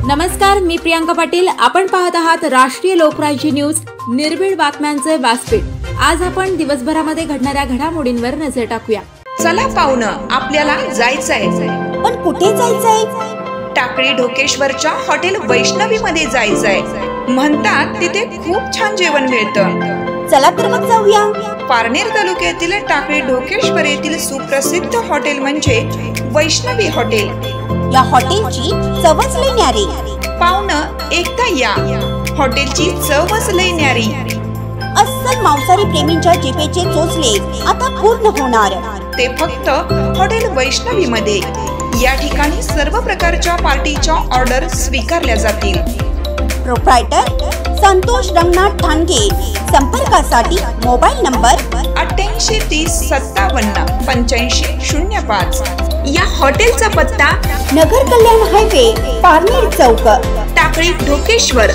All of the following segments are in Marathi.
नमस्कार, मी प्रियांका पाटील। आपण पाहत आहात राष्ट्रीय लोकराज्य न्यूज, निर्भीड बातम्यांचे व्यासपीठ। आज आपण दिवसभरामध्ये घडणाऱ्या घडामोडींवर नजर टाकूया। चला पाहुणं, आपल्याला जायचंय। पण कुठे जायचंय? टाकळी ढोकेश्वरच्या हॉटेल वैष्णवी मध्ये जायचंय। म्हणतात तिथे खूप छान जेवण मिळतं। चला तर मग जाऊया। पारनेर तालुक्यातील टाकळी ढोकेश्वर येथील सुप्रसिद्ध हॉटेल म्हणजे वैष्णवी हॉटेल। या हॉटेलची चवच लई न्यारी। पाहुणं, एकदा या, हॉटेलची चवच लई न्यारी। अस्सल मांसाहारी प्रेमींच्या जिभेचे चोचले आता पूर्ण होणार, ते फक्त हॉटेल वैष्णवी मध्ये। या ठिकाणी सर्व प्रकारच्या पार्टीच्या ऑर्डर स्वीकारल्या जातील। प्रोप्रायटर संतोष रंगनाथ ठाणगे। संपर्कासाठी मोबाईल नंबर 88 30 57 85 05। या हॉटेलचा पत्ता नगर कल्याण हायवे, पारनेर चौक, टाकळी ढोकेश्वर।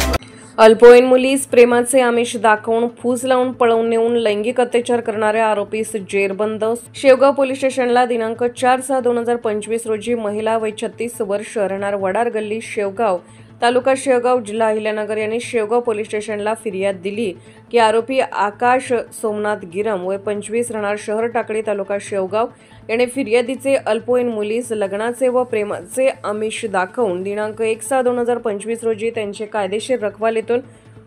अल्पवयीन मुलीस प्रेमाचे आमिष दाखवून फूस लावून पळवून नेऊन लैंगिक अत्याचार करणाऱ्या आरोपीस जेरबंद। शेवगाव पोलीस स्टेशनला दिनांक 4/6/2025 रोजी महिला वय 36 वर्ष, राहणार वडार गल्ली, शेवगाव, तालुका शेवगाव, जिल्हा अहिल्यानगर यांनी शेवगाव पोलीस स्टेशनला फिर्याद दिली की आरोपी आकाश सोमनाथ गिरम वय 25, राहणार शहर टाकळी, तालुका शेवगाव याने फिर्यादीचे अल्पवयीन मुलीस लग्नाचे व प्रेमाचे आमिष दाखवून दिनांक 1/6/2025 रोजी त्यांचे कायदेशीर रखवालीतून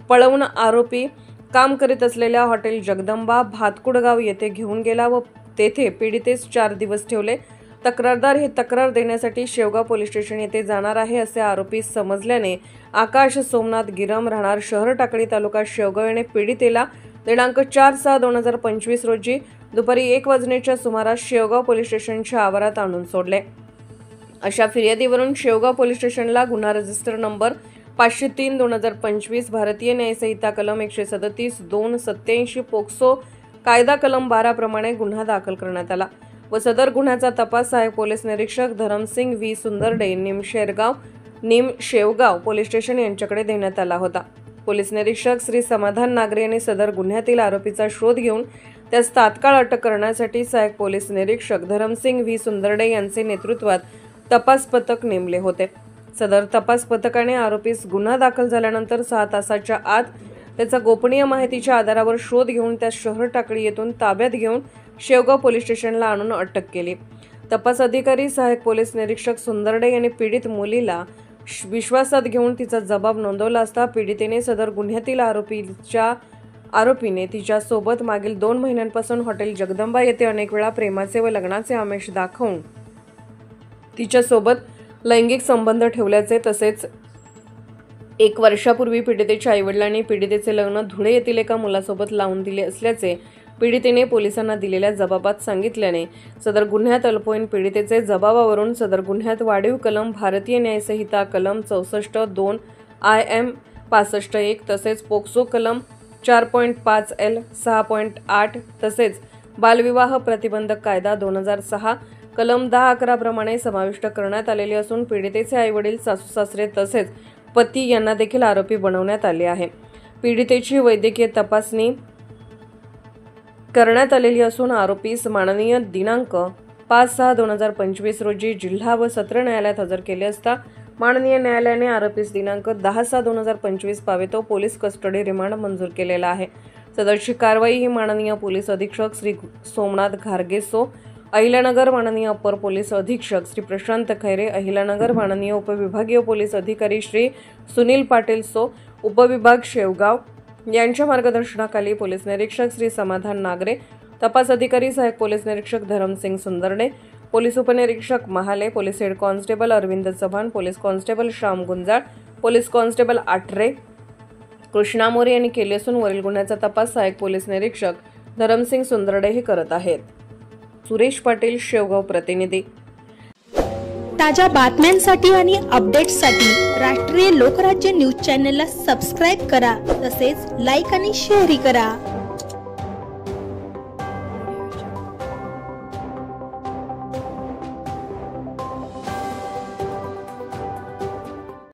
पळवून आरोपी काम करीत असलेल्या हॉटेल जगदंबा भातकुडगाव येथे घेऊन गेला व तेथे पीडितेस 4 दिवस ठेवले। तक्रारदार हे तक्रार देण्यासाठी शेवगाव पोलीस स्टेशन येथे जाणार आहे असे आरोपी समजल्याने आकाश सोमनाथ गिरम, राहणार शहर टाकळी, तालुका शेवगाव याने पीडितेला दिनांक 4/6/2025 रोजी दुपारी 1 वाजण्याच्या सुमारास शेवगाव पोलीस स्टेशनच्या आवारात आणून सोडले। अशा फिर्यादीवरून शेवगाव पोलीस स्टेशनला गुन्हा रजिस्टर नंबर 503/2025, भारतीय न्यायसंहिता कलम 137 2 87 पोक्सो कायदा कलम 12 प्रमाणे गुन्हा दाखल करण्यात आला व सदर गुन्ह्याचा तपास सहाय्यक पोलीस निरीक्षक धरमसिंग व्ही सुंदरडे, निम शेवगाव पोलीस स्टेशन यांच्याकडे देण्यात आला होता। पोलीस निरीक्षक श्री समाधान नागरे यांनी सदर गुन्ह्यातील आरोपीचा शोध घेऊन त्यास तात्काळ अटक करण्यासाठी सहाय्यक पोलीस निरीक्षक धरमसिंग व्ही सुंदरडे यांचे नेतृत्वात तपास पथक नेमले होते। सदर तपास पथकाने आरोपीस गुन्हा दाखल झाल्यानंतर 6 तासाच्या आत त्याचा गोपनीय माहितीच्या आधारावर शोध घेऊन त्या शहर टाकळी येथून ताब्यात घेऊन शेवगाव पोलीस स्टेशनला आणून अटक केली। तपास अधिकारी सहाय्यक पोलीस निरीक्षक सुंदरडे यांनी पीडित मुलीला विश्वासात घेऊन तिचा जबाब नोंदवला असता पीडितेने सदर गुन्ह्यातील आरोपीने तिच्या सोबत मागील 2 महिन्यांपासून हॉटेल जगदंबा येथे अनेक वेळा प्रेमाचे व लग्नाचे आमिष दाखवून तिच्या सोबत लैंगिक संबंध ठेवल्याचे तसेच 1 वर्षापूर्वी पीडितेच्या आईवडिलांनी पीडितेचे लग्न धुळे येथील एका मुलासोबत लावून दिले असल्याचे पीडितेने पोलिसांना दिलेल्या जबाबात सांगितल्याने सदर गुन्ह्यात अल्पवयीन पीडितेचे जबाबावरून सदर गुन्ह्यात वाढीव कलम भारतीय न्यायसंहिता कलम 64 2 IM 65 तसेच पोक्सो कलम 4.5 L 6.8 तसेच बालविवाह प्रतिबंधक कायदा 2006 कलम 10-11 प्रमाणे समाविष्ट करण्यात आलेले असून पीडितेचे आईवडील, सासू-सासरे तसेच पती यांना देखील आरोपी बनवण्यात आले आहे। पीडितेची वैद्यकीय तपासणी करण्यात आलेली असून आरोपीस माननीय दिनांक 5/6/2025 रोजी जिल्हा व सत्र न्यायालयात हजर केले असता माननीय न्यायालयाने आरोपीस दिनांक 10/6/2025 पावेतो पोलीस कस्टडी रिमांड मंजूर केलेला आहे। सदरची कारवाई ही माननीय पोलीस अधीक्षक श्री सोमनाथ घारगेसो, अहिल्यानगर, माननीय अपर पोलीस अधीक्षक श्री प्रशांत खैरे, अहिल्यानगर, माननीय उपविभागीय पोलीस अधिकारी श्री सुनील पाटील सो, उपविभाग शेवगाव यांच्या मार्गदर्शनाखाली पोलीस निरीक्षक श्री समाधान नागरे, तपास अधिकारी सहाय्यक पोलीस निरीक्षक धरमसिंग सुंदरडे, पोलीस उपनिरीक्षक Mahale, police head constable Arvind Chavan, police constable Shyam Gunjal, police constable Athare, Krishna More यांनी केले असून वरील गुन्ह्याचा तपास सहाय्यक पोलीस निरीक्षक धरमसिंग सुंदरडे हे करत आहेत। सुरेश पाटील, शेवगाव प्रतिनिधी। ताज्या बातम्यांसाठी आणि अपडेट्ससाठी राष्ट्रीय लोकराज्य न्यूज चॅनलला सबस्क्राईब करा, तसेच लाईक आणि शेअरही करा।